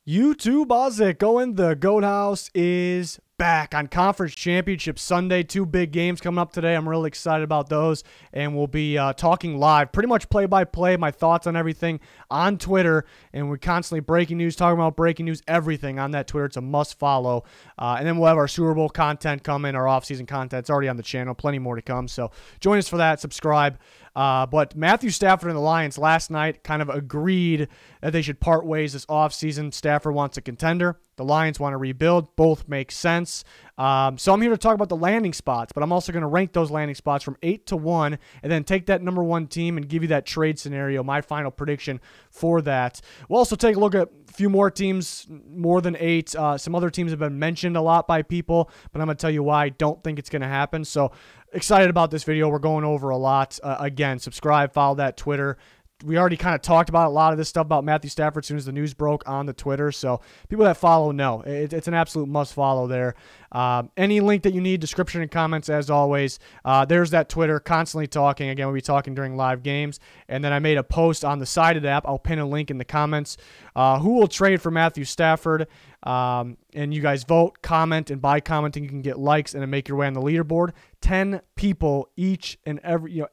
YouTube, how's it going? The Goat House is back on Conference Championship Sunday. Two big games coming up today. I'm really excited about those, and we'll be talking live, pretty much play-by-play, my thoughts on everything on Twitter, and we're constantly breaking news, talking about breaking news, everything on that Twitter. It's a must-follow, and then we'll have our Super Bowl content coming, our off-season content. It's already on the channel, plenty more to come, so join us for that, subscribe. But Matthew Stafford and the Lions last night kind of agreed that they should part ways this offseason. Stafford wants a contender. The Lions want to rebuild. Both make sense. So I'm here to talk about the landing spots, but I'm also going to rank those landing spots from 8 to 1 and then take that number 1 team and give you that trade scenario, my final prediction for that. We'll also take a look at a few more teams, more than 8. Some other teams have been mentioned a lot by people, but I'm going to tell you why I don't think it's going to happen. So excited about this video. We're going over a lot. Again, subscribe, follow that Twitter. We already kind of talked about a lot of this stuff about Matthew Stafford as soon as the news broke on the Twitter. So people that follow know. It's an absolute must follow there. Any link that you need, description and comments as always. There's that Twitter, constantly talking. Again, we'll be talking during live games. And then I made a post on the side of the app. I'll pin a link in the comments. Who will trade for Matthew Stafford? And you guys vote, comment, and by commenting you can get likes and then make your way on the leaderboard. 10 people each and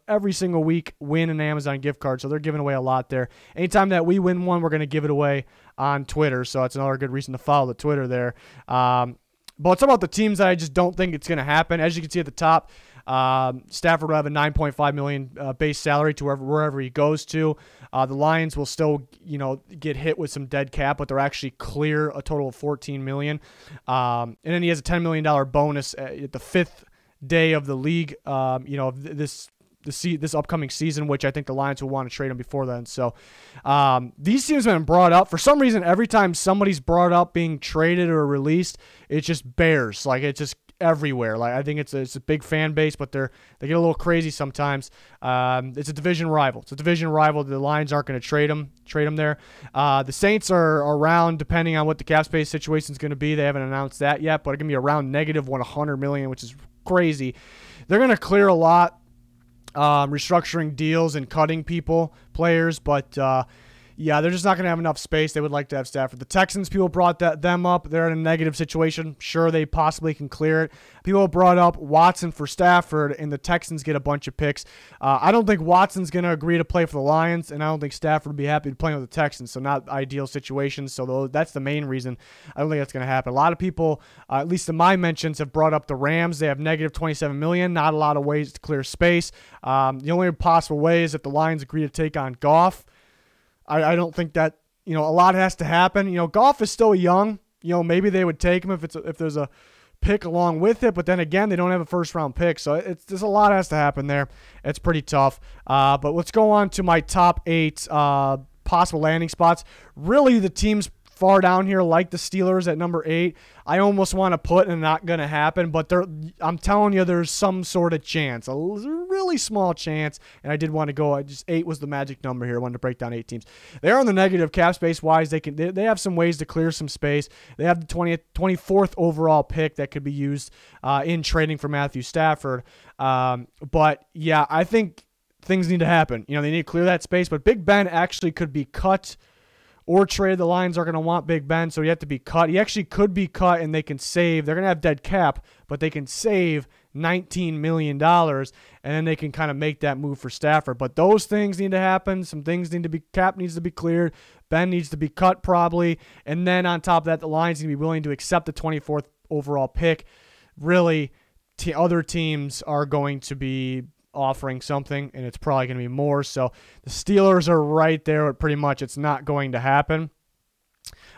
every single week win an Amazon gift card, so they're giving away a lot there. Anytime that we win one, we're going to give it away on Twitter, so that's another good reason to follow the Twitter there. But let's talk about the teams that I just don't think it's going to happen. As you can see at the top, Stafford will have a $9.5 million base salary to wherever he goes to. The Lions will still, get hit with some dead cap, but they're actually clear a total of $14 million. And then he has a $10 million bonus at the 5th day of the league, this upcoming season, which I think the Lions will want to trade him before then. So these teams have been brought up. For some reason, every time somebody's brought up being traded or released, it's just bears. Like, it's just everywhere. Like, I think it's a big fan base, but they get a little crazy sometimes. It's a division rival. It's a division rival. The Lions aren't going to trade him there. The Saints are around, depending on what the cap space situation is going to be. They haven't announced that yet, but it's going to be around negative $100 million, which is crazy. They're going to clear a lot, restructuring deals and cutting players, but yeah, they're just not going to have enough space. They would like to have Stafford. The Texans, people brought them up. They're in a negative situation. Sure, they possibly can clear it. People brought up Watson for Stafford, and the Texans get a bunch of picks. I don't think Watson's going to agree to play for the Lions, and I don't think Stafford would be happy to play with the Texans, so not ideal situations. So that's the main reason I don't think that's going to happen. A lot of people, at least in my mentions, have brought up the Rams. They have negative $27 million, not a lot of ways to clear space. The only possible way is if the Lions agree to take on Goff. I don't think that, a lot has to happen. Goff is still young. Maybe they would take him if there's a pick along with it, but then again, they don't have a first-round pick, so there's a lot has to happen there. It's pretty tough. But let's go on to my top 8 possible landing spots. Really, the teams far down here, like the Steelers at number 8, I almost want to put and not going to happen, but I'm telling you, there's some sort of chance, a really small chance, and I did want to go, 8 was the magic number here. I wanted to break down 8 teams. They're on the negative cap space-wise. They have some ways to clear some space. They have the 24th overall pick that could be used in trading for Matthew Stafford. But, yeah, I think things need to happen. They need to clear that space, but Big Ben actually could be cut or trade. The Lions are going to want Big Ben, so he have to be cut. He actually could be cut, and they can save. They're going to have dead cap, but they can save $19 million, and then they can kind of make that move for Stafford. But those things need to happen. Some things need to be, cap needs to be cleared. Ben needs to be cut probably, and then on top of that, the Lions need to be willing to accept the 24th overall pick. Really, other teams are going to be offering something, and it's probably going to be more. So the Steelers are right there, but pretty much it's not going to happen.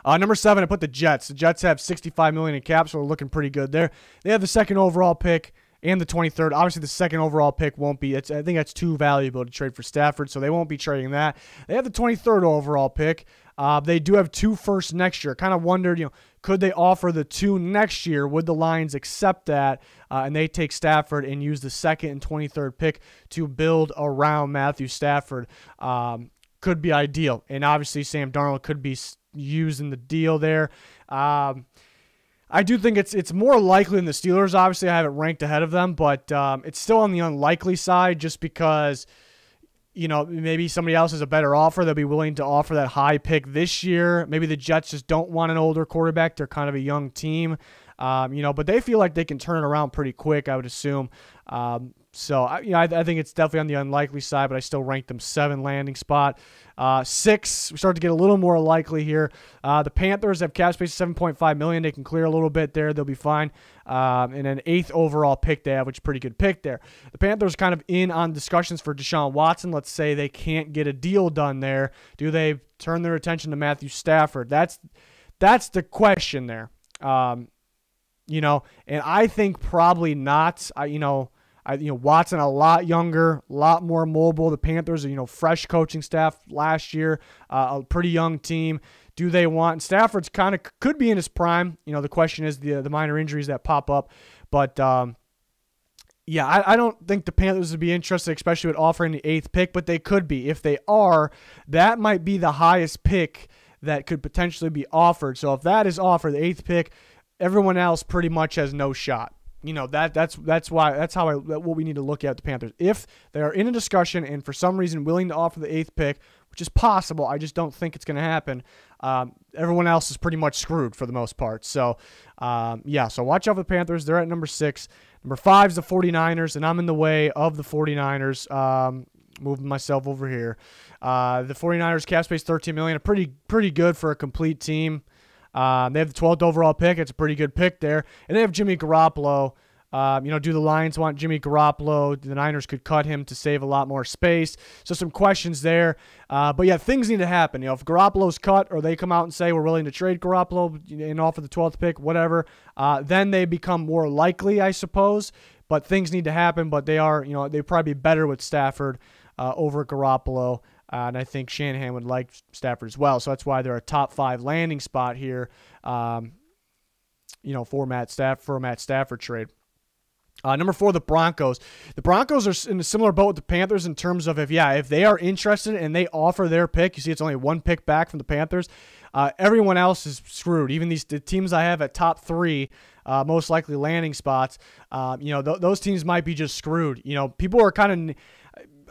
Number 7, I put the Jets. The Jets have $65 million in cap, so they're looking pretty good there. They have the 2nd overall pick and the 23rd. Obviously, the 2nd overall pick won't be. I think that's too valuable to trade for Stafford, so they won't be trading that. They have the 23rd overall pick. They do have 2 firsts next year. Kind of wondered, could they offer the 2 next year? Would the Lions accept that? And they take Stafford and use the 2nd and 23rd pick to build around Matthew Stafford. Could be ideal. And obviously, Sam Darnold could be used in the deal there. I do think it's more likely than the Steelers. Obviously, I have it ranked ahead of them, but it's still on the unlikely side just because maybe somebody else has a better offer. They'll be willing to offer that high pick this year. Maybe the Jets just don't want an older quarterback. They're kind of a young team, but they feel like they can turn it around pretty quick, I would assume. So I think it's definitely on the unlikely side, but I still rank them 7 landing spot. 6, we start to get a little more likely here. The Panthers have cap space of $7.5 million. They can clear a little bit there. They'll be fine. And an 8th overall pick they have, which is a pretty good pick there. The Panthers kind of in on discussions for Deshaun Watson. Let's say they can't get a deal done there. Do they turn their attention to Matthew Stafford? That's the question there. And I think probably not. Watson a lot younger, a lot more mobile. The Panthers are, fresh coaching staff last year, a pretty young team. Do they want Stafford's kind of could be in his prime? The question is the minor injuries that pop up, but I don't think the Panthers would be interested, especially with offering the 8th pick, but they could be. If they are, that might be the highest pick that could potentially be offered. So if that is offered, the 8th pick, everyone else pretty much has no shot. That's what we need to look at the Panthers. If they are in a discussion and for some reason willing to offer the 8th pick, which is possible, I just don't think it's going to happen. Everyone else is pretty much screwed for the most part. So, so watch out for the Panthers. They're at number 6. Number 5 is the 49ers, and I'm in the way of the 49ers. Moving myself over here. The 49ers cap space $13 million, pretty good for a complete team. They have the 12th overall pick. It's a pretty good pick there. And they have Jimmy Garoppolo. Do the Lions want Jimmy Garoppolo? The Niners could cut him to save a lot more space. So some questions there. But things need to happen. If Garoppolo's cut or they come out and say we're willing to trade Garoppolo and offer the 12th pick, whatever, then they become more likely, I suppose. But things need to happen. But they are, they'd probably be better with Stafford over Garoppolo. And I think Shanahan would like Stafford as well. So that's why they're a top 5 landing spot here, for a Matt Stafford trade. Number 4, the Broncos. The Broncos are in a similar boat with the Panthers in terms of if they are interested and they offer their pick, you see it's only 1 pick back from the Panthers. Everyone else is screwed. Even the teams I have at top 3, most likely landing spots, those teams might be just screwed. People are kind of...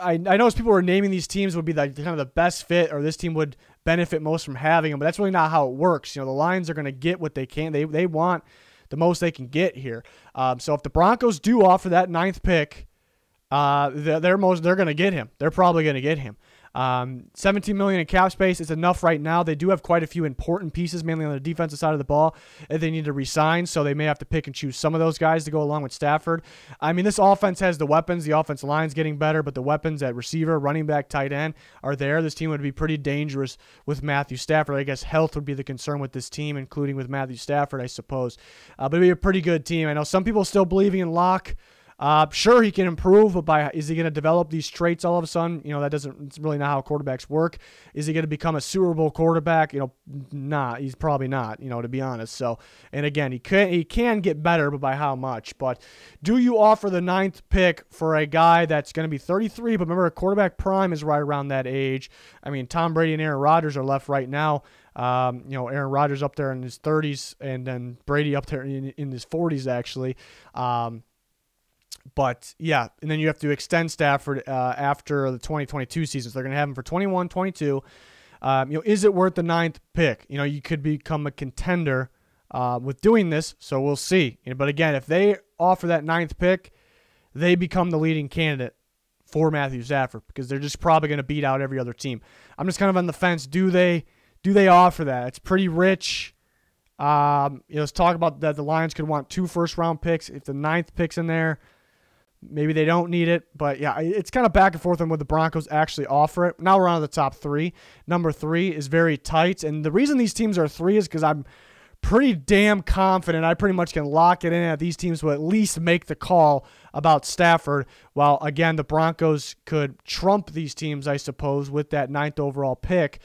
I noticed people were naming these teams would be kind of the best fit, or this team would benefit most from having them, but that's really not how it works. The Lions are going to get what they can. They want the most they can get here. So if the Broncos do offer that 9th pick, they're going to get him. They're probably going to get him. $17 million in cap space is enough right now. They do have quite a few important pieces, mainly on the defensive side of the ball, that they need to re-sign, so they may have to pick and choose some of those guys to go along with Stafford. This offense has the weapons. The offensive line's getting better, but the weapons at receiver, running back, tight end are there. This team would be pretty dangerous with Matthew Stafford. I guess health would be the concern with this team, including with Matthew Stafford, I suppose. But it'd be a pretty good team. I know some people still believing in Locke. Sure, he can improve, but is he going to develop these traits all of a sudden? It's really not how quarterbacks work. Is he going to become a Super Bowl quarterback? Nah, he's probably not, to be honest. So, and again, he can get better, but by how much? But do you offer the 9th pick for a guy that's going to be 33? But remember, a quarterback prime is right around that age. Tom Brady and Aaron Rodgers are left right now. Aaron Rodgers up there in his 30s, and then Brady up there in his 40s, actually. But, and then you have to extend Stafford after the 2022 season. So they're going to have him for 21, 22. Is it worth the 9th pick? You could become a contender with doing this, so we'll see. But, again, if they offer that 9th pick, they become the leading candidate for Matthew Stafford because they're just probably going to beat out every other team. I'm just kind of on the fence. Do they offer that? It's pretty rich. Let's talk about that. The Lions could want 2 first-round picks. If the 9th pick's in there, maybe they don't need it, but it's kind of back and forth on what the Broncos actually offer it. Now we're on to the top 3. Number 3 is very tight, and the reason these teams are 3 is because I'm pretty damn confident I pretty much can lock it in that these teams will at least make the call about Stafford, while, again, the Broncos could trump these teams, I suppose, with that 9th overall pick.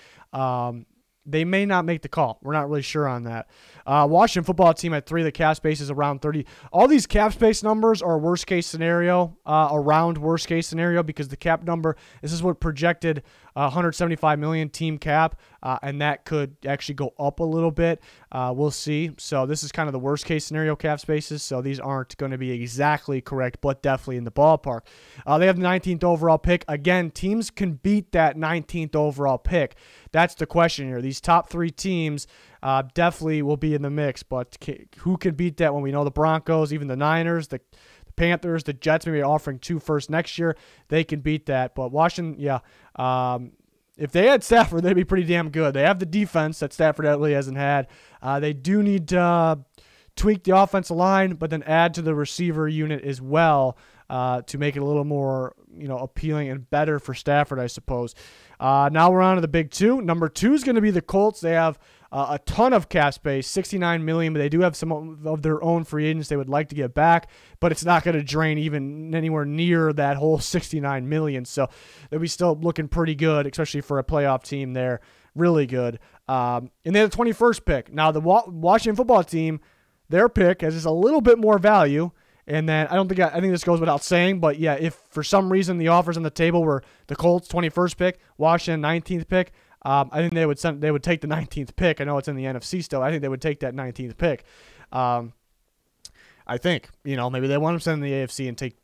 They may not make the call. We're not really sure on that. Washington football team at 3, the cap space is around 30. All these cap space numbers are worst-case scenario, around worst-case scenario, because the cap number, this is what projected $175 million team cap, and that could actually go up a little bit. We'll see. So this is kind of the worst case scenario cap spaces. So these aren't going to be exactly correct, but definitely in the ballpark. They have the 19th overall pick. Again, teams can beat that 19th overall pick. That's the question here. These top 3 teams definitely will be in the mix, but who can beat that when we know the Broncos, even the Niners, the Panthers, the Jets maybe offering 2 firsts next year. They can beat that. But Washington, yeah, if they had Stafford, they'd be pretty damn good. They have the defense that Stafford really hasn't had. They do need to tweak the offensive line, but then add to the receiver unit as well to make it a little more, appealing and better for Stafford, I suppose. Now we're on to the big 2. Number 2 is going to be the Colts. They have a ton of cap space, $69 million, but they do have some of their own free agents they would like to get back, but it's not going to drain even anywhere near that whole $69 million. So they'll be still looking pretty good, especially for a playoff team there. Really good. And they have the 21st pick. Now the Washington football team, their pick has just a little bit more value. And then I think this goes without saying, but yeah, if for some reason the offers on the table were the Colts 21st pick, Washington 19th pick, I think they would take the 19th pick. I know it's in the NFC still. I think they would take that 19th pick. I think, maybe they want to send in the AFC and take,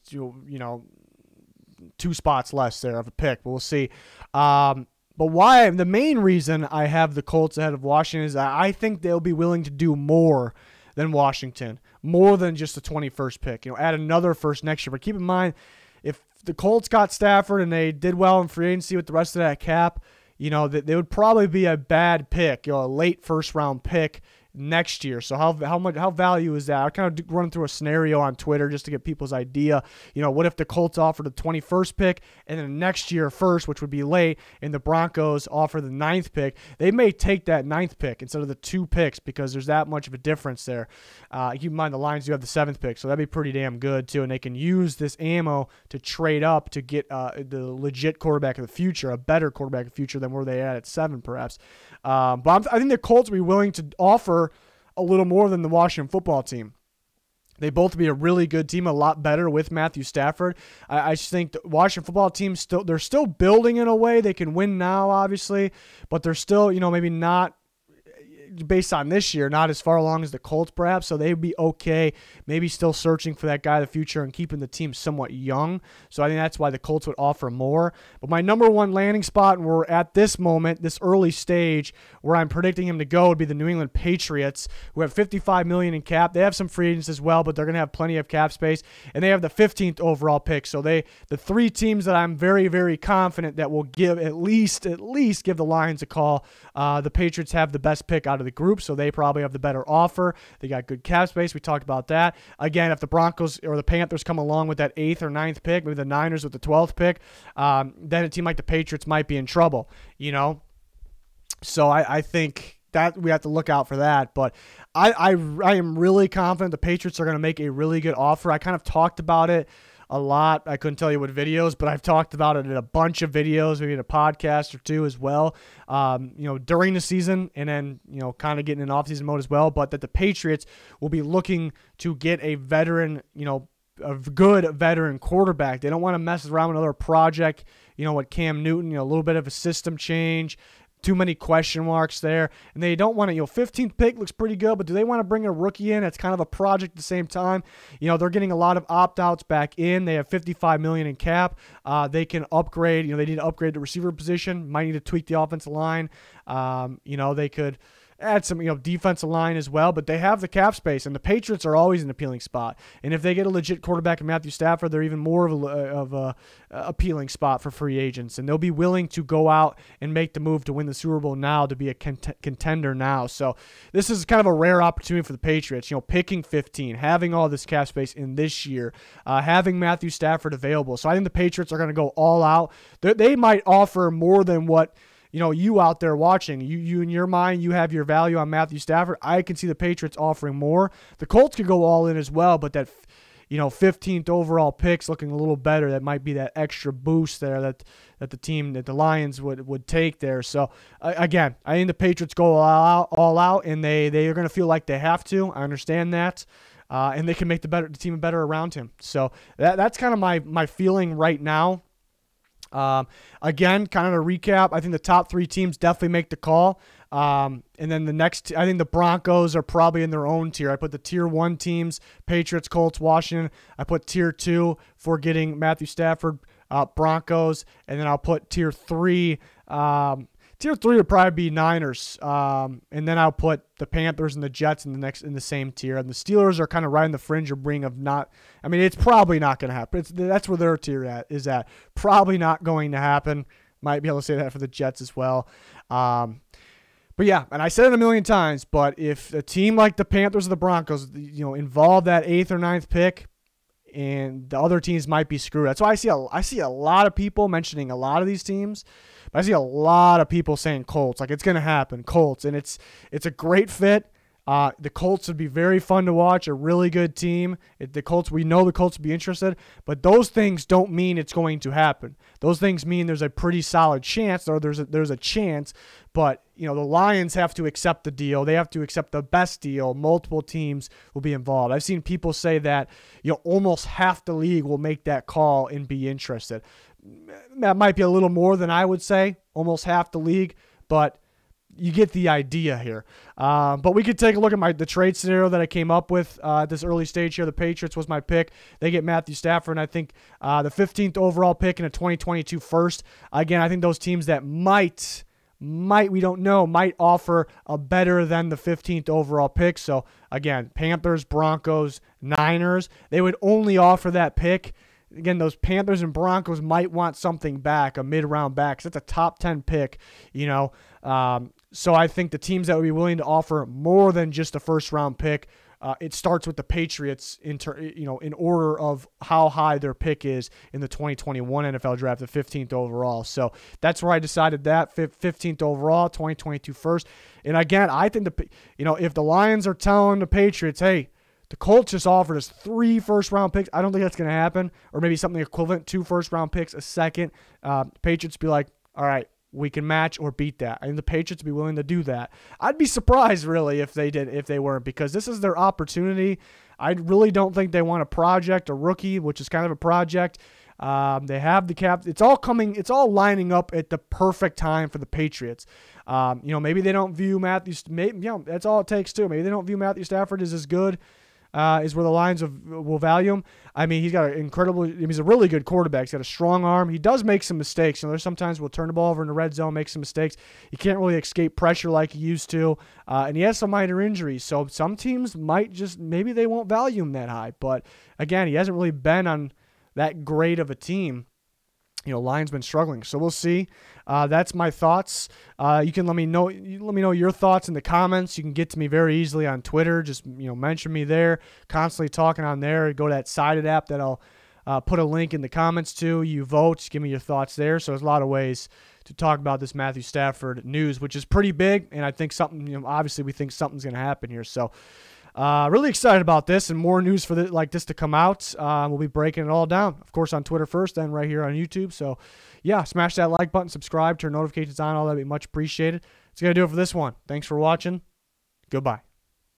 2 spots less there of a pick, but we'll see. But the main reason I have the Colts ahead of Washington is I think they'll be willing to do more than Washington, more than just the 21st pick. Add another first next year. But keep in mind, if the Colts got Stafford and they did well in free agency with the rest of that cap, that they would probably be a bad pick, a late first-round pick next year. So how value is that? I kind of run through a scenario on Twitter just to get people's idea. What if the Colts offered the 21st pick and then next year first, which would be late, and the Broncos offer the 9th pick? They may take that 9th pick instead of the 2 picks because there's that much of a difference there. Keep in mind the Lions do have the 7th pick, so that'd be pretty damn good too, and they can use this ammo to trade up to get the legit quarterback of the future, a better quarterback of the future than where they at 7 perhaps. But I think the Colts will be willing to offer a little more than the Washington football team. They both be a really good team, a lot better with Matthew Stafford. I just think the Washington football team they're still building in a way. They can win now, obviously, but they're still, maybe not based on this year, not as far along as the Colts perhaps, so they'd be okay, maybe still searching for that guy of the future and keeping the team somewhat young. So I think that's why the Colts would offer more. But my number 1 landing spot, and we're at this moment, this early stage, where I'm predicting him to go would be the New England Patriots, who have $55 million in cap. They have some free agents as well, but they're going to have plenty of cap space, and they have the 15th overall pick. So the 3 teams that I'm very, very confident that will give at least give the Lions a call. The Patriots have the best pick out of the group, so they probably have the better offer. They got good cap space. We talked about that. Again, if the Broncos or the Panthers come along with that 8th or 9th pick, maybe the Niners with the 12th pick, then a team like the Patriots might be in trouble, So I think that we have to look out for that. But I am really confident the Patriots are going to make a really good offer. I kind of talked about it a lot. I couldn't tell you what videos, but I've talked about it in a bunch of videos, maybe in a podcast or 2 as well, during the season, and then, kind of getting in off-season mode as well, but that the Patriots will be looking to get a veteran, a good veteran quarterback. They don't want to mess around with another project, with Cam Newton, a little bit of a system change, too many question marks there, and they don't want to, 15th pick looks pretty good, but do they want to bring a rookie in? It's kind of a project at the same time. They're getting a lot of opt-outs back in. They have $55 million in cap. They can upgrade, they need to upgrade the receiver position, might need to tweak the offensive line. They could add some, defensive line as well, but they have the cap space, and the Patriots are always an appealing spot. And if they get a legit quarterback in Matthew Stafford, they're even more of a appealing spot for free agents, and they'll be willing to go out and make the move to win the Super Bowl now, to be a contender now. So this is kind of a rare opportunity for the Patriots, picking 15, having all this cap space in this year, having Matthew Stafford available. So I think the Patriots are going to go all out. They might offer more than what you out there watching, you in your mind, you have your value on Matthew Stafford. I can see the Patriots offering more. The Colts could go all in as well, but that 15th overall pick's looking a little better. That might be that extra boost there that the Lions would take there. So again, I think the Patriots go all out, and they are going to feel like they have to. I understand that. And they can make the team better around him. So that's kind of my feeling right now. Again, kind of a recap, I think the top 3 teams definitely make the call. And then the next, I think the Broncos are probably in their own tier. I put the tier 1 teams, Patriots, Colts, Washington. I put tier 2 for getting Matthew Stafford, Broncos. And then I'll put tier 3. Tier 3 would probably be Niners. And then I'll put the Panthers and the Jets in the same tier. And the Steelers are kind of right on the fringe of being of not. I mean, it's probably not going to happen. That's where their tier is at. Probably not going to happen. Might be able to say that for the Jets as well. But yeah, and I said it a million times, but if a team like the Panthers or the Broncos, involve that 8th or 9th pick, and the other teams might be screwed. That's why I see a lot of people mentioning a lot of these teams, but I see a lot of people saying Colts, like it's going to happen, Colts, and it's a great fit. The Colts would be very fun to watch, a really good team. We know the Colts would be interested, but those things don't mean it's going to happen. Those things mean there's a pretty solid chance, or there's a chance, but the Lions have to accept the deal. They have to accept the best deal. Multiple teams will be involved. I've seen people say that almost half the league will make that call and be interested. That might be a little more than I would say, almost half the league, but you get the idea here. But we could take a look at the trade scenario that I came up with at this early stage here. The Patriots was my pick. They get Matthew Stafford, and I think the 15th overall pick in a 2022 first. Again, I think those teams that might we don't know, might offer a better than the 15th overall pick. So again, Panthers, Broncos, Niners, they would only offer that pick. Again, those Panthers and Broncos might want something back, a mid-round back, 'cause that's a top 10 pick, So I think the teams that would be willing to offer more than just a first-round pick, it starts with the Patriots in order of how high their pick is in the 2021 NFL Draft, the 15th overall. So that's where I decided that 15th overall, 2022 first. And again, I think if the Lions are telling the Patriots, hey, the Colts just offered us 3 first-round picks, I don't think that's going to happen, or maybe something equivalent, 2 first-round picks, a second. Patriots be like, all right, we can match or beat that. I think the Patriots would be willing to do that. I'd be surprised, really, if they weren't, because this is their opportunity. I really don't think they want a project, a rookie, which is kind of a project. They have the cap. It's all lining up at the perfect time for the Patriots. Maybe they don't view that's all it takes too. Maybe they don't view Matthew Stafford as good is where the Lions will value him. I mean, he's a really good quarterback. He's got a strong arm. He does make some mistakes. There's sometimes we'll turn the ball over in the red zone, make some mistakes. He can't really escape pressure like he used to. And he has some minor injuries. So some teams maybe they won't value him that high. But again, he hasn't really been on that great of a team. Lions been struggling, so we'll see. That's my thoughts. You can let me know your thoughts in the comments. You can get to me very easily on Twitter. Just mention me there. Constantly talking on there. Go to that Sided app that I'll put a link in the comments to. You vote. Just give me your thoughts there. So there's a lot of ways to talk about this Matthew Stafford news, which is pretty big, and I think something. Obviously, we think something's going to happen here. So. Really excited about this and more news like this to come out. We'll be breaking it all down, of course, on Twitter first, then right here on YouTube. So, yeah, smash that like button, subscribe, turn notifications on, all that would be much appreciated. That's going to do it for this one. Thanks for watching. Goodbye.